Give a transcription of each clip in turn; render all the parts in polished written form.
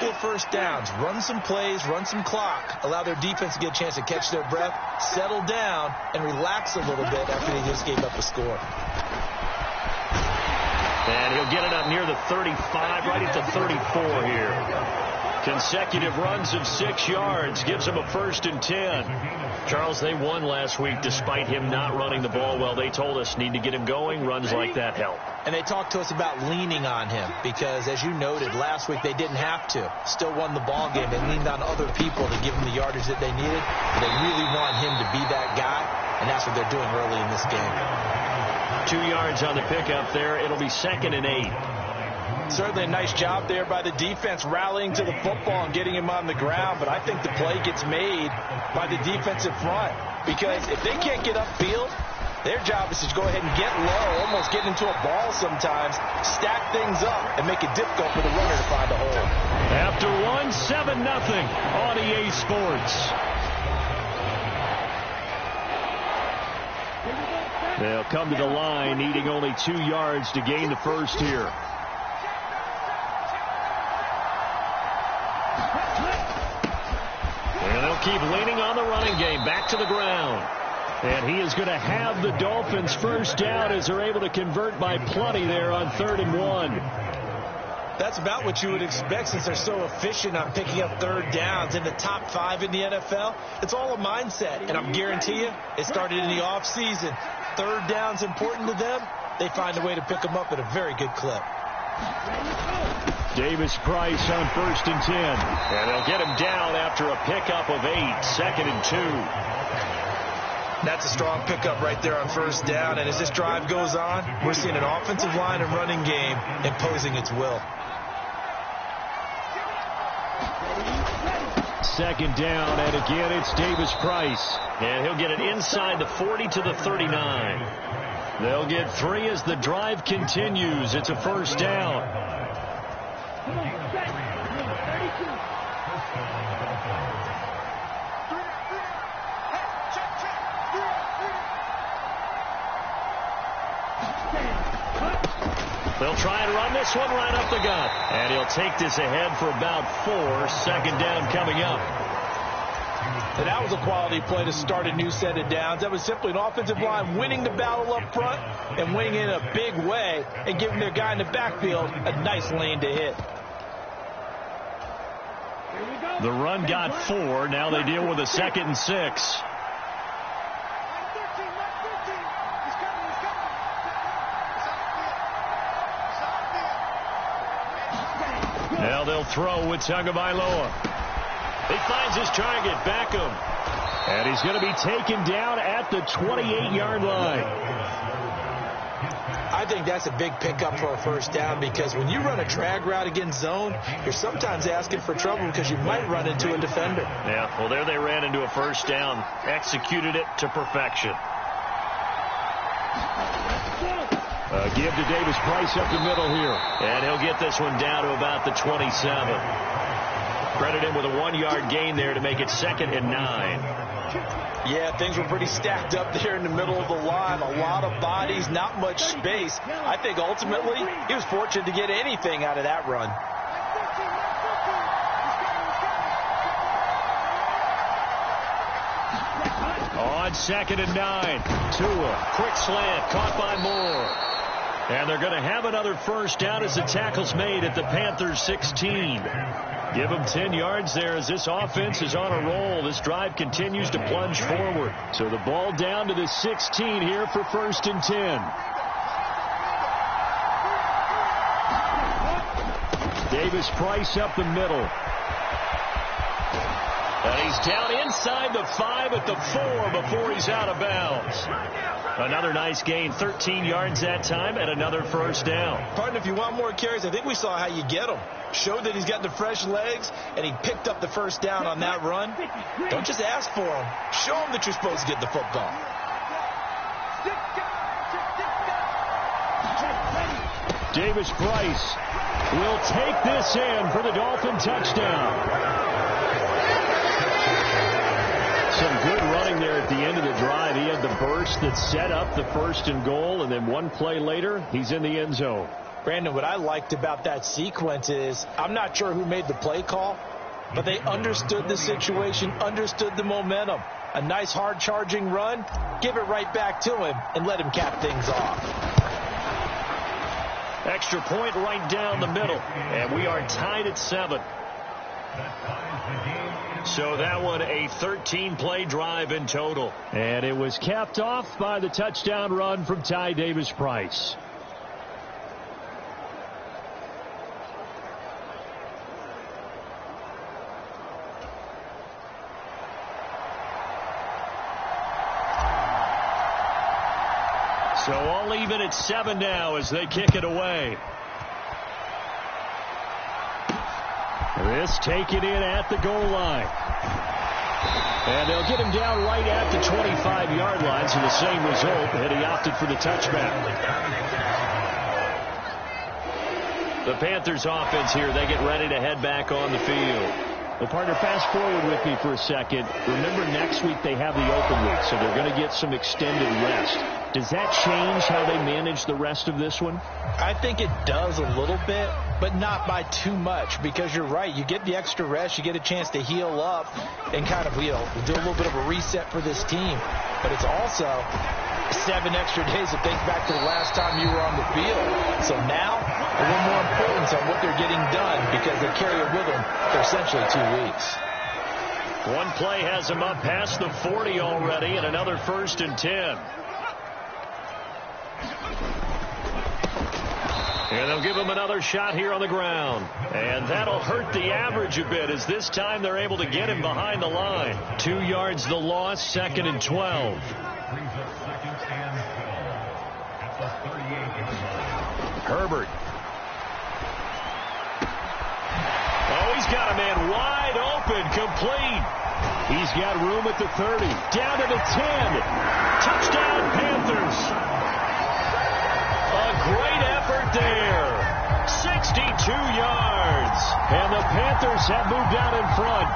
couple of first downs, run some plays, run some clock, allow their defense to get a chance to catch their breath, settle down, and relax a little bit after they just gave up a score. And he'll get it up near the 35, right at the 34 here. Consecutive runs of 6 yards gives him a 1st and 10. Charles, they won last week despite him not running the ball well. They told us need to get him going. Runs like that help. And they talked to us about leaning on him because, as you noted, last week they didn't have to. Still won the ball game. They leaned on other people to give them the yardage that they needed. They really want him to be that guy, and that's what they're doing early in this game. 2 yards on the pickup there. It'll be 2nd and 8. Certainly a nice job there by the defense rallying to the football and getting him on the ground, but I think the play gets made by the defensive front because if they can't get upfield, their job is to go ahead and get low, almost get into a ball sometimes, stack things up, and make it difficult for the runner to find a hole. After 7-0 on EA Sports. They'll come to the line, needing only 2 yards to gain the first here. And they'll keep leaning on the running game, back to the ground. And he is going to have the Dolphins first down as they're able to convert by plenty there on 3rd and 1. That's about what you would expect since they're so efficient on picking up 3rd downs in the top 5 in the NFL. It's all a mindset, and I'm guarantee you it started in the offseason. 3rd down's important to them. They find a way to pick them up at a very good clip. Davis Price on 1st and 10. And they'll get him down after a pickup of 8, 2nd and 2. That's a strong pickup right there on 1st down. And as this drive goes on, we're seeing an offensive line and running game imposing its will. 2nd down, and again it's Davis Price. And he'll get it inside the 40 to the 39. They'll get 3 as the drive continues. It's a 1st down. They'll try and run this one right up the gut. And he'll take this ahead for about 4. 2nd down coming up. And that was a quality play to start a new set of downs. That was simply an offensive line winning the battle up front and winning in a big way and giving their guy in the backfield a nice lane to hit. The run got 4. Now they deal with a 2nd and 6. Now they'll throw with Tagovailoa. He finds his target, Beckham. And he's going to be taken down at the 28-yard line. I think that's a big pickup for a 1st down because when you run a drag route against zone, you're sometimes asking for trouble because you might run into a defender. Yeah, well, there they ran into a 1st down. Executed it to perfection. Give to Davis Price up the middle here. And he'll get this one down to about the 27. Credit him with a 1-yard gain there to make it 2nd and 9. Yeah, things were pretty stacked up there in the middle of the line. A lot of bodies, not much space. I think ultimately he was fortunate to get anything out of that run. On 2nd and 9. Tua, quick slant, caught by Moore. And they're going to have another 1st down as the tackle's made at the Panthers 16. Give them 10 yards there as this offense is on a roll. This drive continues to plunge forward. So the ball down to the 16 here for 1st and 10. Davis Price up the middle. And he's down inside the 5 at the 4 before he's out of bounds. Another nice gain, 13 yards that time, and another 1st down. Partner, if you want more carries, I think we saw how you get them. Showed that he's got the fresh legs, and he picked up the 1st down on that run. Don't just ask for them. Show them that you're supposed to get the football. Davis Price will take this in for the Dolphin touchdown. Some good running there at the end of the drive. He had the burst that set up the 1st and goal, and then one play later, he's in the end zone. Brandon, what I liked about that sequence is I'm not sure who made the play call, but they understood the situation, understood the momentum. A nice hard-charging run, give it right back to him, and let him cap things off. Extra point right down the middle, and we are tied at 7. So that one a 13-play drive in total. And it was capped off by the touchdown run from Ty Davis-Price. So all even at 7 now as they kick it away. This taken in at the goal line. And they'll get him down right at the 25-yard line, so the same result, and he opted for the touchback. The Panthers offense here, they get ready to head back on the field. Well, partner, fast forward with me for a second. Remember, next week they have the open week, so they're going to get some extended rest. Does that change how they manage the rest of this one? I think it does a little bit, but not by too much, because you're right. You get the extra rest. You get a chance to heal up and kind of, do a little bit of a reset for this team. But it's also 7 extra days to think back to the last time you were on the field. So now, a little more importance on what they're getting done because they carry it with them for essentially 2 weeks. One play has them up past the 40 already, and another 1st and 10. And they'll give him another shot here on the ground. And that'll hurt the average a bit as this time they're able to get him behind the line. 2 yards the loss, 2nd and 12. Herbert. Oh, he's got a man wide open, complete. He's got room at the 30. Down to the 10. Touchdown, Panthers. A great effort there. 62 yards. And the Panthers have moved out in front.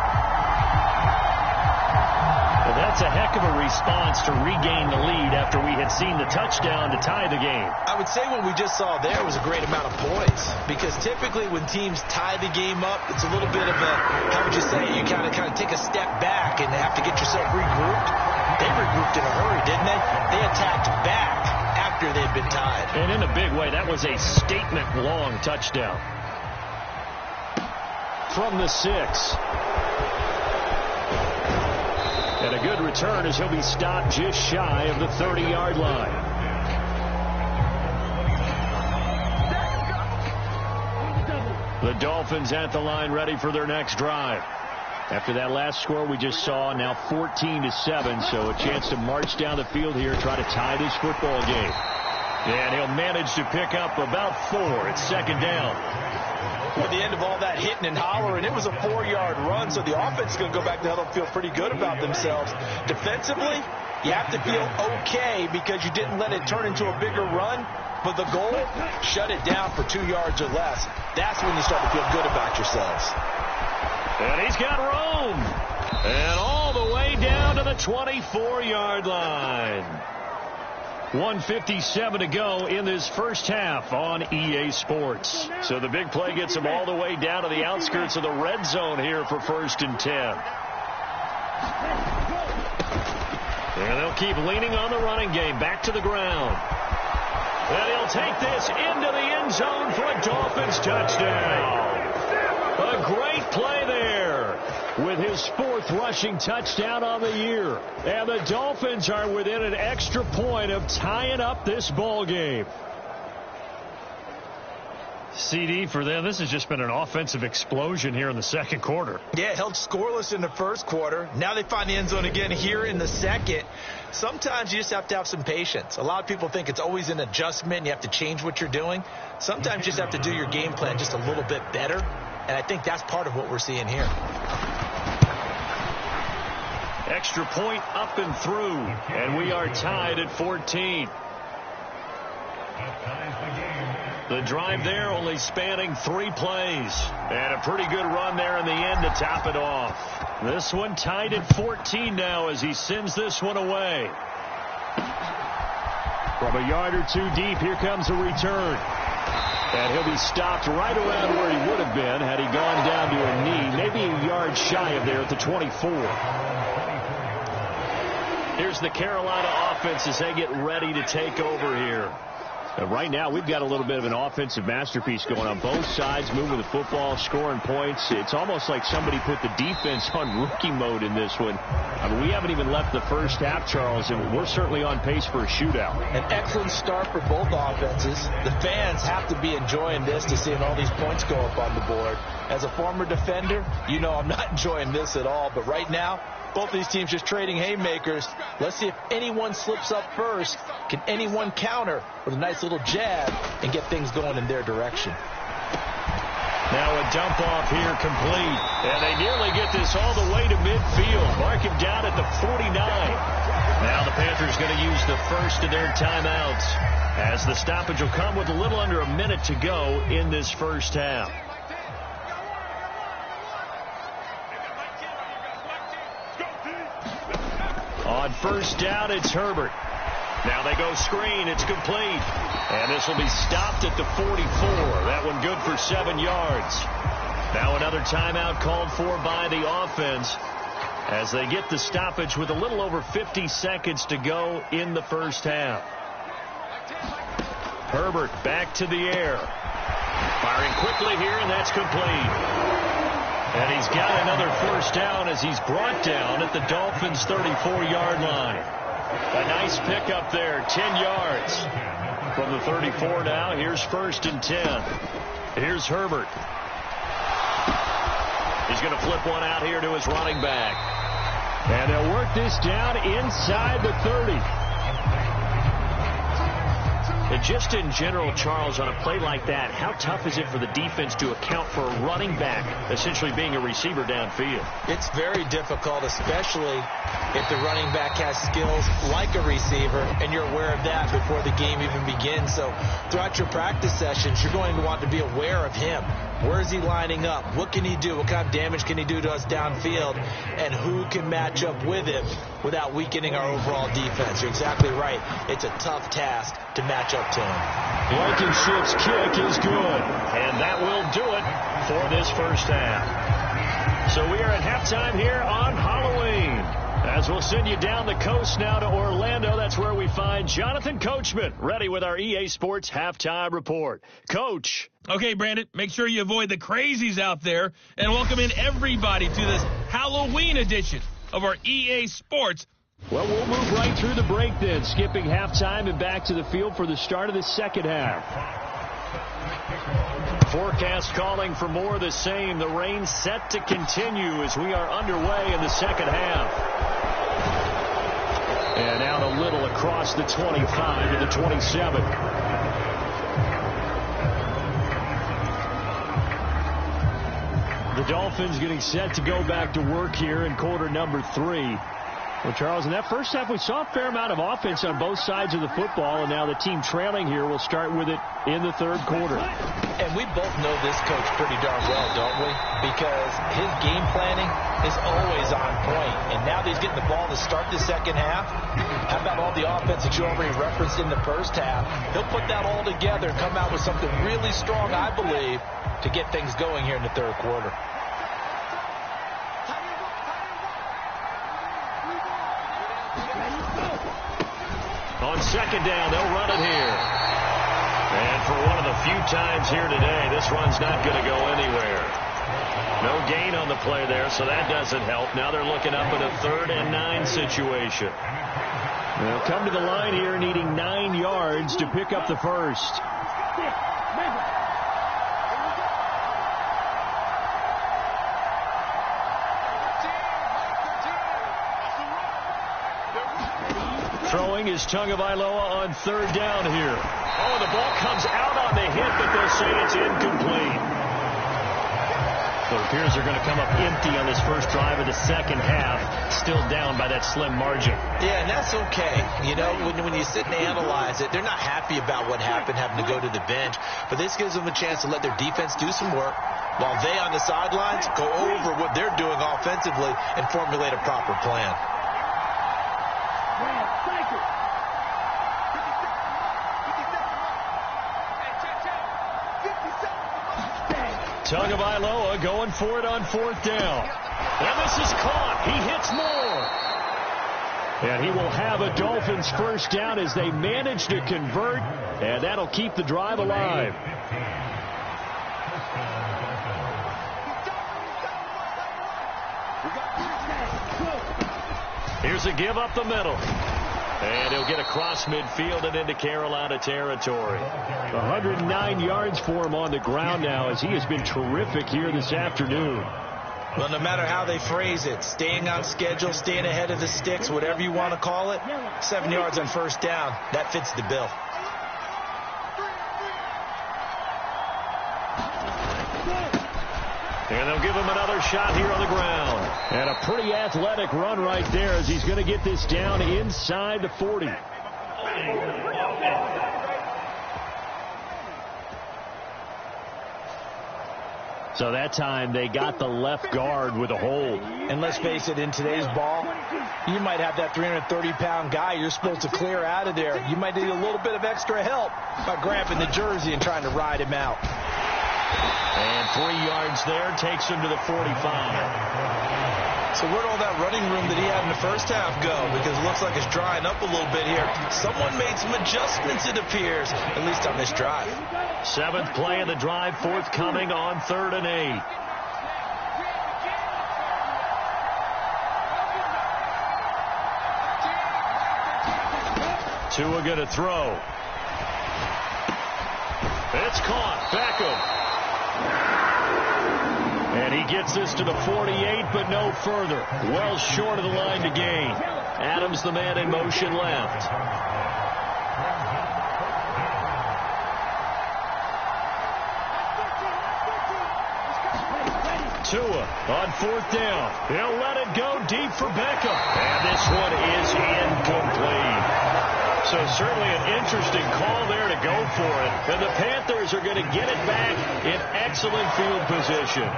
Well, that's a heck of a response to regain the lead after we had seen the touchdown to tie the game. I would say what we just saw there was a great amount of points, because typically when teams tie the game up, it's a little bit of a, how would you say, you kind of take a step back and have to get yourself regrouped. They regrouped in a hurry, didn't they? They attacked back after they'd been tied. And in a big way, that was a statement-long touchdown. From the 6. And a good return as he'll be stopped just shy of the 30-yard line. The Dolphins at the line ready for their next drive. After that last score we just saw, now 14-7, so a chance to march down the field here, try to tie this football game. And he'll manage to pick up about 4. It's 2nd down. At the end of all that hitting and hollering, it was a 4-yard run, so the offense is going to go back to hell and feel pretty good about themselves. Defensively, you have to feel okay because you didn't let it turn into a bigger run, but the goal, shut it down for 2 yards or less. That's when you start to feel good about yourselves. And he's got room. And all the way down to the 24-yard line. 1:57 to go in this first half on EA Sports. So the big play gets them all the way down to the outskirts of the red zone here for 1st and 10. And they'll keep leaning on the running game. Back to the ground. And he'll take this into the end zone for a Dolphins touchdown. A great play there with his 4th rushing touchdown on the year. And the Dolphins are within an extra point of tying up this ball game. CD, for them, this has just been an offensive explosion here in the 2nd quarter. Yeah, held scoreless in the 1st quarter. Now they find the end zone again here in the 2nd. Sometimes you just have to have some patience. A lot of people think it's always an adjustment. You have to change what you're doing. Sometimes you just have to do your game plan just a little bit better. And I think that's part of what we're seeing here. Extra point up and through. And we are tied at 14. The drive there only spanning 3 plays. And a pretty good run there in the end to top it off. This one tied at 14 now as he sends this one away. From a yard or 2 deep, here comes a return. And he'll be stopped right around where he would have been had he gone down to a knee, maybe a yard shy of there at the 24. Here's the Carolina offense as they get ready to take over here. Right now, we've got a little bit of an offensive masterpiece going on both sides, moving the football, scoring points. It's almost like somebody put the defense on rookie mode in this one. I mean, we haven't even left the first half, Charles, and we're certainly on pace for a shootout. An excellent start for both offenses. The fans have to be enjoying this to seeing all these points go up on the board. As a former defender, you know I'm not enjoying this at all, but right now, both these teams just trading haymakers. Let's see if anyone slips up first. Can anyone counter with a nice little jab and get things going in their direction? Now a dump off here complete. And they nearly get this all the way to midfield. Mark him down at the 49. Now the Panthers going to use the first of their timeouts, as the stoppage will come with a little under a minute to go in this first half. On first down, it's Herbert. Now they go screen. It's complete. And this will be stopped at the 44. That one good for 7 yards. Now another timeout called for by the offense as they get the stoppage with a little over 50 seconds to go in the first half. Herbert back to the air. Firing quickly here, and that's complete. And he's got another first down as he's brought down at the Dolphins' 34-yard line. A nice pickup there, 10 yards. From the 34 now, here's first and 10. Here's Herbert. He's going to flip one out here to his running back. And they'll work this down inside the 30. And just in general, Charles, on a play like that, how tough is it for the defense to account for a running back essentially being a receiver downfield? It's very difficult, especially if the running back has skills like a receiver, and you're aware of that before the game even begins. So throughout your practice sessions, you're going to want to be aware of him. Where is he lining up? What can he do? What kind of damage can he do to us downfield? And who can match up with him without weakening our overall defense? You're exactly right. It's a tough task to match up to him. Blankenship's kick is good. And that will do it for this first half. So we are at halftime here on Halloween, as we'll send you down the coast now to Orlando. That's where we find Jonathan Coachman, ready with our EA Sports Halftime Report. Coach. Okay, Brandon, make sure you avoid the crazies out there and welcome in everybody to this Halloween edition of our EA Sports. Well, we'll move right through the break then, skipping halftime and back to the field for the start of the second half. Forecast calling for more of the same. The rain set to continue as we are underway in the second half. And out a little across the 25 to the 27. The Dolphins getting set to go back to work here in quarter number 3. Well, Charles, in that first half, we saw a fair amount of offense on both sides of the football, and now the team trailing here will start with it in the third quarter. And we both know this coach pretty darn well, don't we? Because his game planning is always on point. And now that he's getting the ball to start the second half, how about all the offense that you already referenced in the first half? He'll put that all together and come out with something really strong, I believe, to get things going here in the third quarter. On second down, they'll run it here. And for one of the few times here today, this run's not going to go anywhere. No gain on the play there, so that doesn't help. Now they're looking up at a 3rd and 9 situation. They'll come to the line here needing 9 yards to pick up the first. Throwing is Tagovailoa on 3rd down here. Oh, the ball comes out on the hit, but they'll say it's incomplete. So it appears they're going to come up empty on this first drive of the second half, still down by that slim margin. Yeah, and that's okay. You know, when you sit and analyze it, they're not happy about what happened, having to go to the bench. But this gives them a chance to let their defense do some work while they on the sidelines go over what they're doing offensively and formulate a proper plan. Tagovailoa going for it on 4th down. And this is caught. He hits more. And he will have a Dolphins first down as they manage to convert, and that'll keep the drive alive. Here's a give up the middle. And he'll get across midfield and into Carolina territory. 109 yards for him on the ground now, as he has been terrific here this afternoon. Well, no matter how they phrase it, staying on schedule, staying ahead of the sticks, whatever you want to call it, 7 yards on first down, that fits the bill. And they'll give him another shot here on the ground. And a pretty athletic run right there as he's going to get this down inside the 40. So that time they got the left guard with a hold. And let's face it, in today's ball, you might have that 330-pound guy you're supposed to clear out of there. You might need a little bit of extra help by grabbing the jersey and trying to ride him out. And 3 yards there takes him to the 45. So where'd all that running room that he had in the first half go? Because it looks like it's drying up a little bit here. Someone made some adjustments, it appears, at least on this drive. 7th play of the drive, forthcoming on 3rd and 8. Tua going to throw. It's caught. Beckham. And he gets this to the 48, but no further. Well short of the line to gain. Adams, the man in motion, left. Tua on 4th down. He'll let it go deep for Beckham. And this one is incomplete. So certainly an interesting call there to go for it. And the Panthers are going to get it back in excellent field position.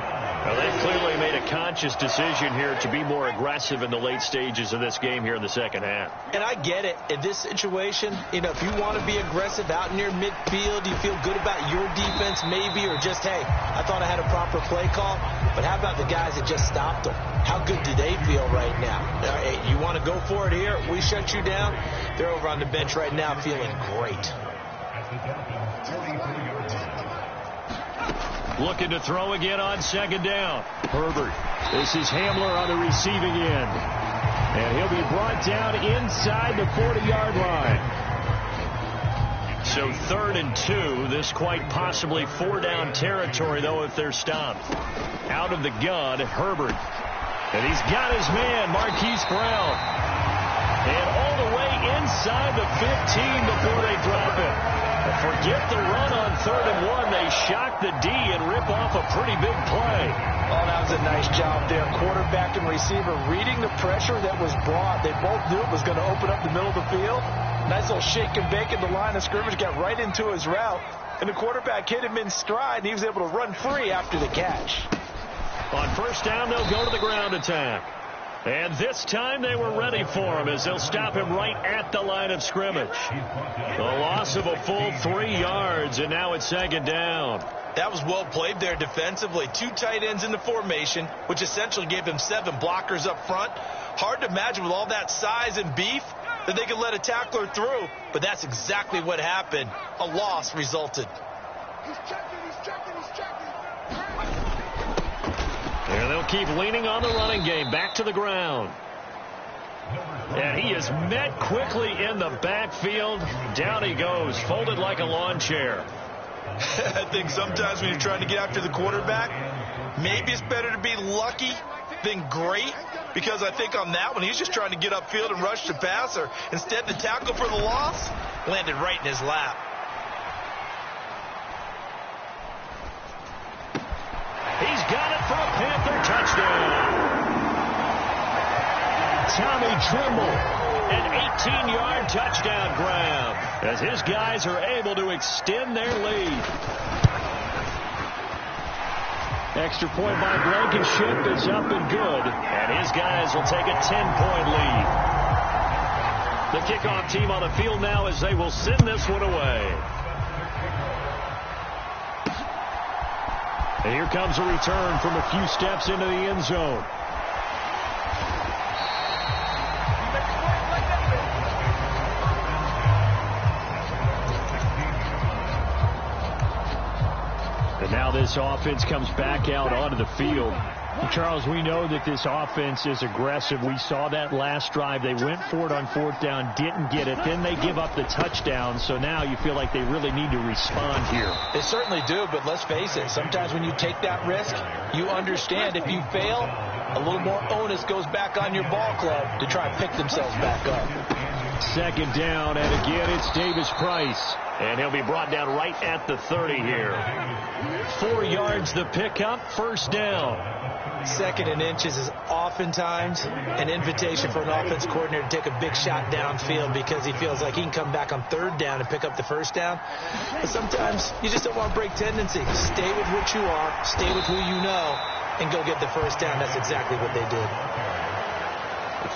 Now, they've clearly made a conscious decision here to be more aggressive in the late stages of this game here in the second half. And I get it. In this situation, if you want to be aggressive out near midfield, you feel good about your defense maybe, or just, hey, I thought I had a proper play call. But how about the guys that just stopped them? How good do they feel right now? Hey, you want to go for it here? We shut you down? They're over on the bench right now feeling great. Looking to throw again on 2nd down. Herbert. This is Hamler on the receiving end. And he'll be brought down inside the 40-yard line. So 3rd and 2. This quite possibly 4-down territory, though, if they're stopped. Out of the gun, Herbert. And he's got his man, Marquise Brown. And all the way inside the 15 before they drop it. Forget the run on 3rd and 1. They shock the D and rip off a pretty big play. Oh, that was a nice job there. Quarterback and receiver reading the pressure that was brought. They both knew it was going to open up the middle of the field. Nice little shake and bake in the line of scrimmage. Got right into his route. And the quarterback hit him in stride, and he was able to run free after the catch. On 1st down, they'll go to the ground attack. And this time they were ready for him as they'll stop him right at the line of scrimmage. The loss of a full 3 yards, and now it's 2nd down. That was well played there defensively. 2 tight ends in the formation, which essentially gave him 7 blockers up front. Hard to imagine with all that size and beef that they could let a tackler through, but that's exactly what happened. A loss resulted. And they'll keep leaning on the running game. Back to the ground. And he is met quickly in the backfield. Down he goes, folded like a lawn chair. I think sometimes when you're trying to get after the quarterback, maybe it's better to be lucky than great, because I think on that one, he's just trying to get upfield and rush the passer. Instead, the tackle for the loss landed right in his lap. He's got it for a Panther touchdown. Tommy Tremble, an 18-yard touchdown grab, as his guys are able to extend their lead. Extra point by Blankenship is up and good, and his guys will take a 10-point lead. The kickoff team on the field now as they will send this one away. And here comes a return from a few steps into the end zone. And now this offense comes back out onto the field. And Charles, we know that this offense is aggressive. We saw that last drive. They went for it on fourth down, didn't get it. Then they give up the touchdown. So now you feel like they really need to respond here. They certainly do, but let's face it. Sometimes when you take that risk, you understand if you fail, a little more onus goes back on your ball club to try and pick themselves back up. Second down, and again it's Davis Price. And he'll be brought down right at the 30 here. 4 yards the pickup, first down. Second and inches is oftentimes an invitation for an offense coordinator to take a big shot downfield because he feels like he can come back on third down and pick up the first down. But sometimes you just don't want to break tendency. Stay with what you are, stay with who you know, and go get the first down. That's exactly what they did.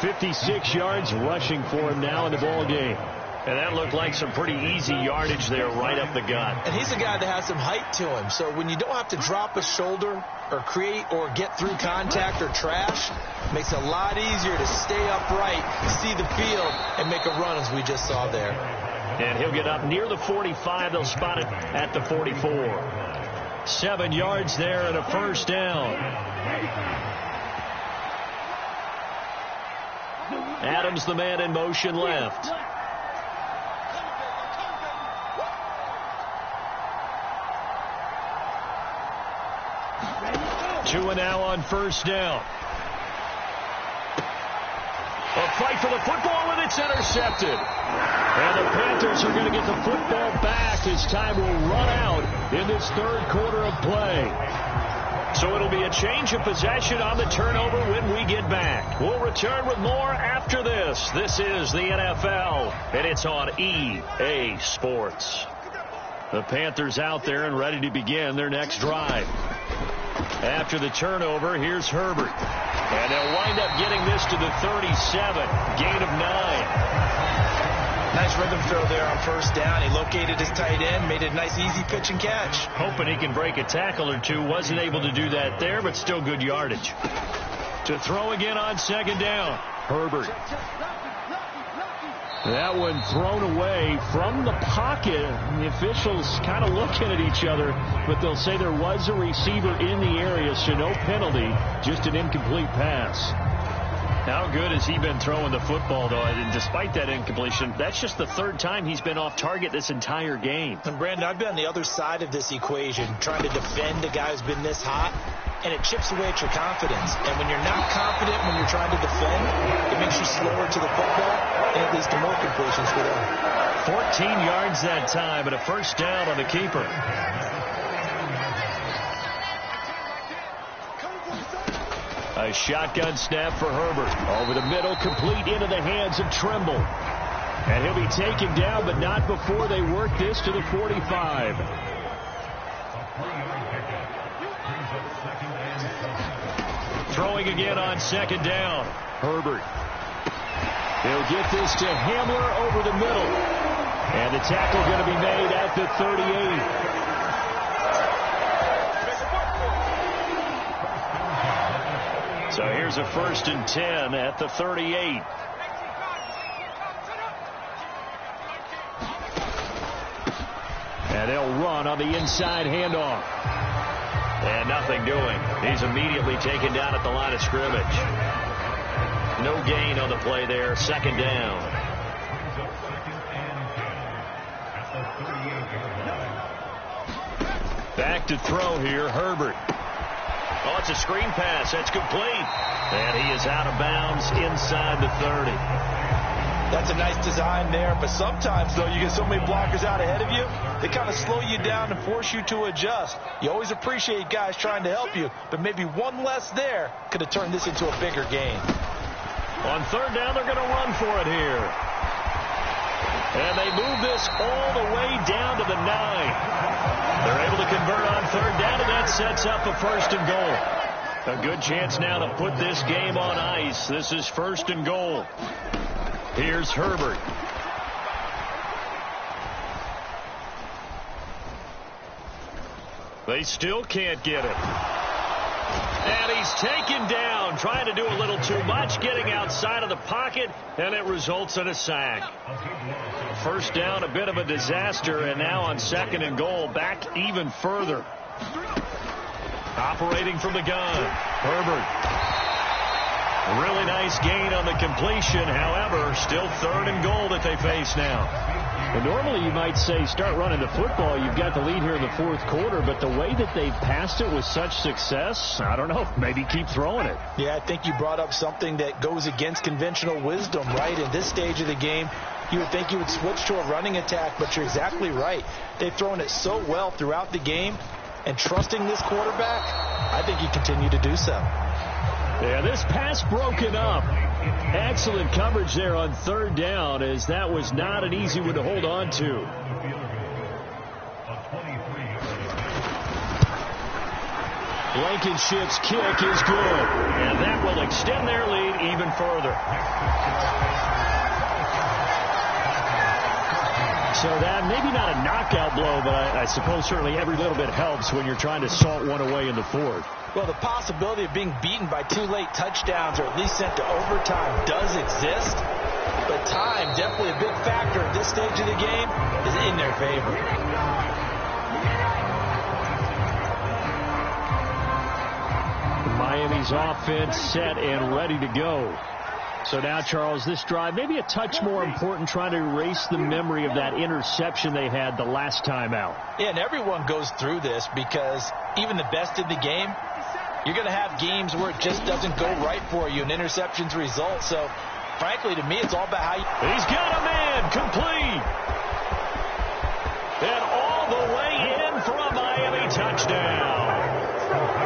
56 yards rushing for him now in the ball game. And that looked like some pretty easy yardage there right up the gut. And he's a guy that has some height to him. So when you don't have to drop a shoulder or create or get through contact or trash, it makes it a lot easier to stay upright, see the field, and make a run as we just saw there. And he'll get up near the 45. They'll spot it at the 44. 7 yards there and a first down. Adams, the man in motion left. Two and now on first down. A fight for the football, and it's intercepted. And the Panthers are going to get the football back as time will run out in this third quarter of play. So it'll be a change of possession on the turnover when we get back. We'll return with more after this. This is the NFL, and it's on EA Sports. The Panthers out there and ready to begin their next drive. After the turnover, here's Herbert. And they'll wind up getting this to the 37. Gain of 9. Nice rhythm throw there on first down. He located his tight end, made it a nice easy pitch and catch. Hoping he can break a tackle or two. Wasn't able to do that there, but still good yardage. To throw again on second down. Herbert. That one thrown away from the pocket. The officials kind of looking at each other, but they'll say there was a receiver in the area, so no penalty, just an incomplete pass. How good has he been throwing the football, though? And despite that incompletion, that's just the third time he's been off target this entire game. And Brandon, I've been on the other side of this equation, trying to defend a guy who's been this hot, and it chips away at your confidence. And when you're not confident when you're trying to defend, it makes you slower to the football, and it leads to more completions for them. 14 yards that time, and a first down on the keeper. A shotgun snap for Herbert. Over the middle, complete into the hands of Trimble. And he'll be taken down, but not before they work this to the 45. Throwing again on second down. Herbert. They'll get this to Hamler over the middle. And the tackle going to be made at the 38. So here's a 1st and 10 at the 38. And they'll run on the inside handoff. And nothing doing. He's immediately taken down at the line of scrimmage. No gain on the play there. Second down. Back to throw here, Herbert. Oh, it's a screen pass. That's complete. And he is out of bounds inside the 30. That's a nice design there, but sometimes, though, you get so many blockers out ahead of you, they kind of slow you down and force you to adjust. You always appreciate guys trying to help you, but maybe one less there could have turned this into a bigger game. On third down, they're going to run for it here. And they move this all the way down to the 9. They're able to convert on third down, and that sets up a 1st and goal. A good chance now to put this game on ice. This is 1st and goal. Here's Herbert. They still can't get it. And he's taken down, trying to do a little too much, getting outside of the pocket, and it results in a sack. First down, a bit of a disaster, and now on 2nd and goal, back even further. Operating from the gun, Herbert. Really nice gain on the completion. However, still 3rd and goal that they face now. Well, normally you might say start running the football. You've got the lead here in the 4th quarter, but the way that they've passed it with such success, I don't know, maybe keep throwing it. Yeah, I think you brought up something that goes against conventional wisdom, right? In this stage of the game, you would think you would switch to a running attack, but you're exactly right. They've thrown it so well throughout the game, and trusting this quarterback, I think you continue to do so. Yeah, this pass broken up. Excellent coverage there on 3rd down, as that was not an easy one to hold on to. Blankenship's kick is good, and that will extend their lead even further. So that maybe not a knockout blow, but I suppose certainly every little bit helps when you're trying to salt one away in the 4th. Well, the possibility of being beaten by 2 late touchdowns or at least sent to overtime does exist, but time, definitely a big factor at this stage of the game, is in their favor. Miami's offense set and ready to go. So now, Charles, this drive maybe a touch more important, trying to erase the memory of that interception they had the last time out. Yeah, and everyone goes through this because even the best in the game, you're going to have games where it just doesn't go right for you and interceptions result. So, frankly, to me, it's all about how you... He's got a man complete. And all the way in for a Miami touchdown.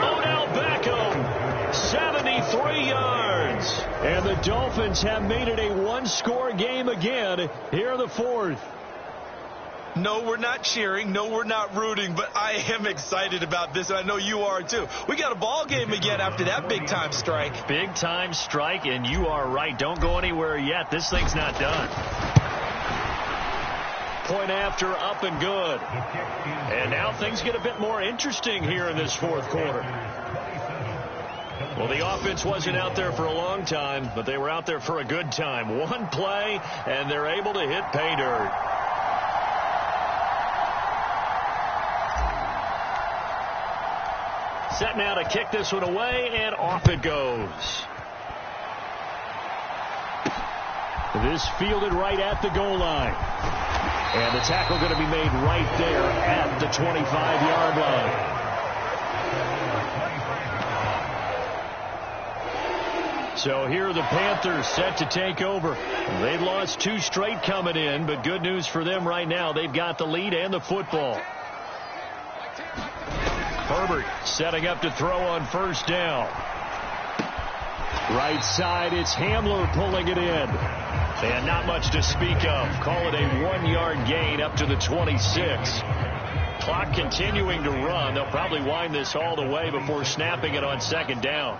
Odell Beckham, 73 yards. And the Dolphins have made it a 1-score game again here in the 4th. No, we're not cheering. No, we're not rooting, but I am excited about this, and I know you are too. We got a ball game again after that big-time strike. Big-time strike, and you are right. Don't go anywhere yet. This thing's not done. Point after, up and good. And now things get a bit more interesting here in this 4th quarter. Well, the offense wasn't out there for a long time, but they were out there for a good time. One play, and they're able to hit pay dirt. Set now to kick this one away, and off it goes. This fielded right at the goal line. And the tackle going to be made right there at the 25-yard line. So here are the Panthers set to take over. They'd lost 2 straight coming in, but good news for them right now. They've got the lead and the football. Herbert setting up to throw on 1st down. Right side, it's Hamler pulling it in. And not much to speak of. Call it a 1-yard gain up to the 26. Clock continuing to run. They'll probably wind this all the way before snapping it on 2nd down.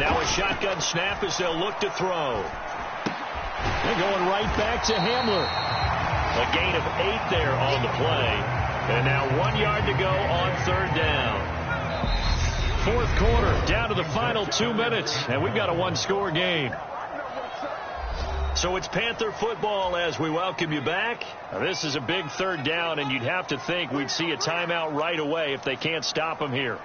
Now a shotgun snap as they'll look to throw. They're going right back to Hamler. A gain of 8 there on the play. And now 1 yard to go on 3rd down. 4th quarter, down to the final 2 minutes, and we've got a 1-score game. So it's Panther football as we welcome you back. Now, this is a big 3rd down, and you'd have to think we'd see a timeout right away if they can't stop them here.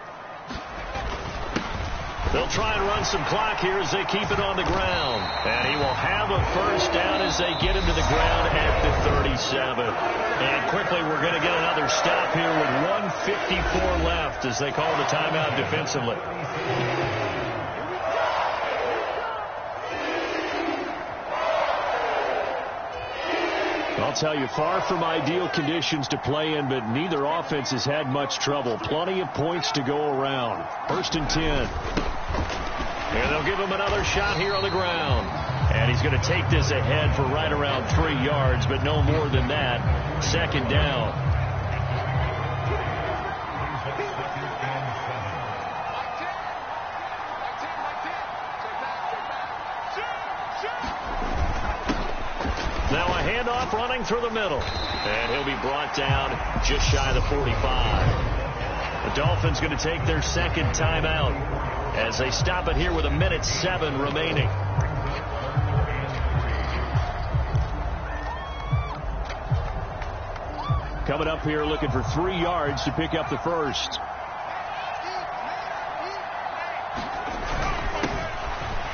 They'll try and run some clock here as they keep it on the ground. And he will have a 1st down as they get him to the ground at the 37. And quickly we're going to get another stop here with 1:54 left as they call the timeout defensively. I'll tell you, far from ideal conditions to play in, but neither offense has had much trouble. Plenty of points to go around. 1st and 10. And they'll give him another shot here on the ground. And he's going to take this ahead for right around 3 yards, but no more than that. 2nd down. Now a handoff running through the middle. And he'll be brought down just shy of the 45. The Dolphins going to take their second timeout as they stop it here with 1:07 remaining. Coming up here looking for 3 yards to pick up the first.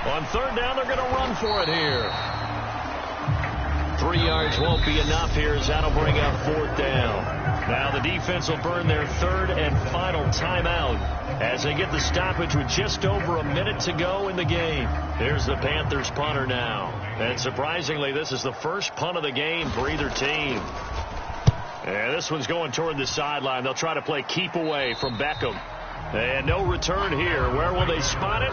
On third down, they're going to run for it here. 3 yards won't be enough here as that'll bring up fourth down. Now the defense will burn their third and final timeout as they get the stoppage with just over a minute to go in the game. Here's the Panthers punter now. And surprisingly, this is the first punt of the game for either team. And this one's going toward the sideline. They'll try to play keep away from Beckham. And no return here. Where will they spot it?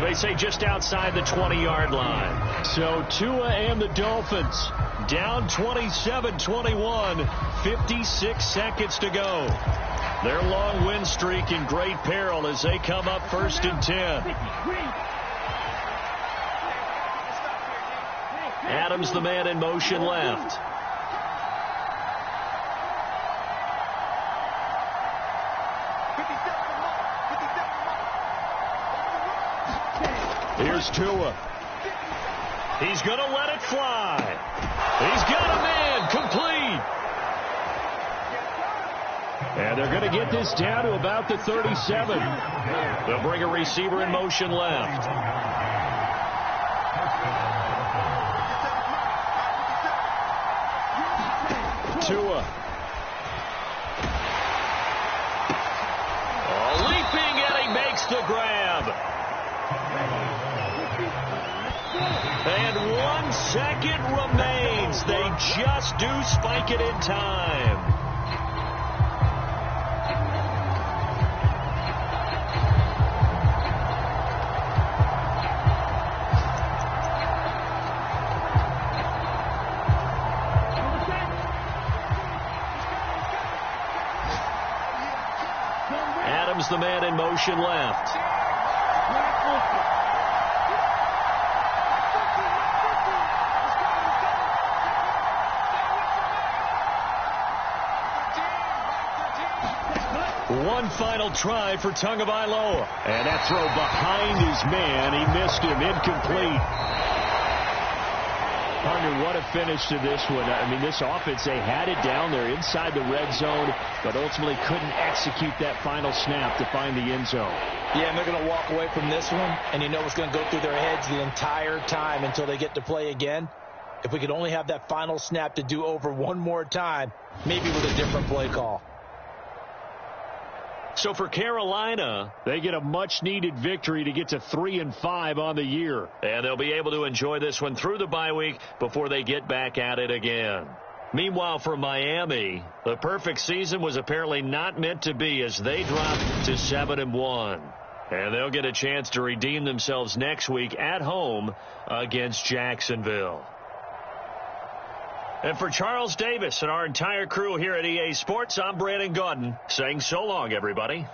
They say just outside the 20-yard line. So Tua and the Dolphins down 27-21, 56 seconds to go. Their long win streak in great peril as they come up 1st and 10. Adams, the man in motion left. Here's Tua. He's going to let it fly. He's got a man complete. And they're going to get this down to about the 37. They'll bring a receiver in motion left. Tua. Leaping, and he makes the grab. And 1 second remains. They just do spike it in time. Adams, the man in motion left. One final try for Tagovailoa. And that throw behind his man. He missed him. Incomplete. Partner, what a finish to this one. I mean, this offense, they had it down there inside the red zone, but ultimately couldn't execute that final snap to find the end zone. Yeah, and they're going to walk away from this one, and you know what's going to go through their heads the entire time until they get to play again. If we could only have that final snap to do over one more time, maybe with a different play call. So for Carolina, they get a much-needed victory to get to 3-5 on the year. And they'll be able to enjoy this one through the bye week before they get back at it again. Meanwhile, for Miami, the perfect season was apparently not meant to be as they dropped to 7-1. And they'll get a chance to redeem themselves next week at home against Jacksonville. And for Charles Davis and our entire crew here at EA Sports, I'm Brandon Gaudin saying so long, everybody.